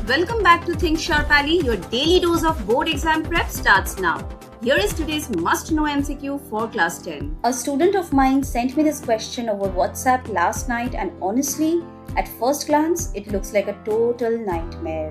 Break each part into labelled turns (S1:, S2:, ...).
S1: Welcome back to Think Sharp Ali. Your daily dose of board exam prep starts now. Here is today's must-know MCQ for class 10.
S2: A student of mine sent me this question over WhatsApp last night, and honestly, at first glance, it looks like a total nightmare.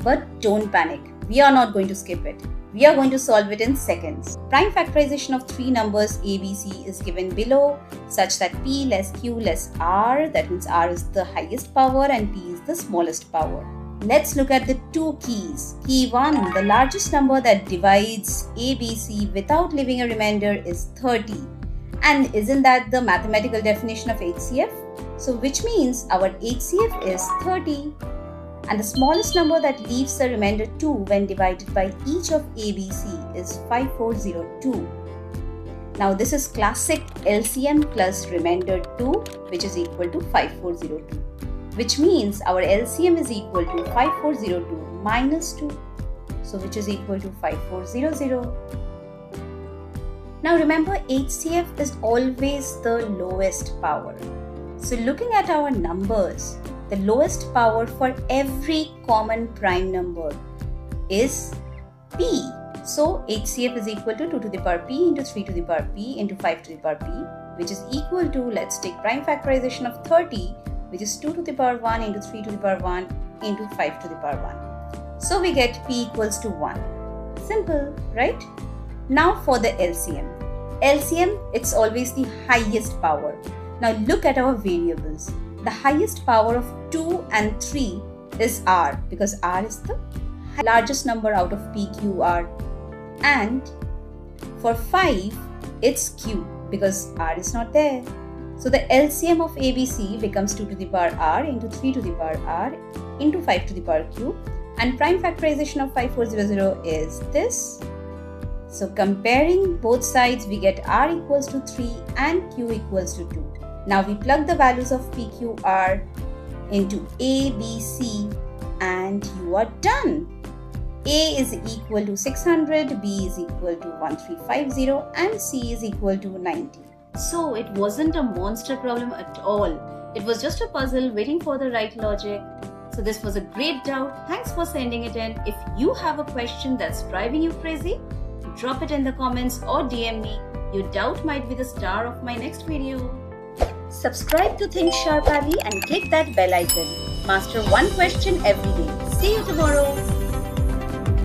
S2: But don't panic. We are not going to skip it. We are going to solve it in seconds. Prime factorization of three numbers ABC is given below, such that P less Q less R, that means R is the highest power and P is the smallest power. Let's look at the two keys. Key 1, the largest number that divides ABC without leaving a remainder is 30. And isn't that the mathematical definition of HCF? So which means our HCF is 30. And the smallest number that leaves a remainder 2 when divided by each of ABC is 5402. Now this is classic LCM plus remainder 2, which is equal to 5402. Which means our LCM is equal to 5402 minus 2. So which is equal to 5400. Now remember, HCF is always the lowest power. So looking at our numbers, the lowest power for every common prime number is P. So HCF is equal to 2 to the power P into 3 to the power P into 5 to the power P, which is equal to, let's take prime factorization of 30, which is 2 to the power 1 into 3 to the power 1 into 5 to the power 1. So we get P equals to 1. Simple, right? Now for the LCM. LCM, it's always the highest power. Now look at our variables. The highest power of 2 and 3 is R, because R is the largest number out of PQR. And for 5, it's Q, because R is not there. So the LCM of ABC becomes 2 to the power R into 3 to the power R into 5 to the power Q, and prime factorization of 5400 is this. So comparing both sides, we get R equals to 3 and Q equals to 2. Now we plug the values of PQR into ABC and you are done. A is equal to 600, B is equal to 1350 and C is equal to 90.
S1: So it wasn't a monster problem at all. It was just a puzzle waiting for the right logic. So this was a great doubt. Thanks for sending it in. If you have a question that's driving you crazy, drop it in the comments or DM me. Your doubt might be the star of my next video.
S2: Subscribe to Think Sharp Ali and click that bell icon. Master one question every day. See you tomorrow.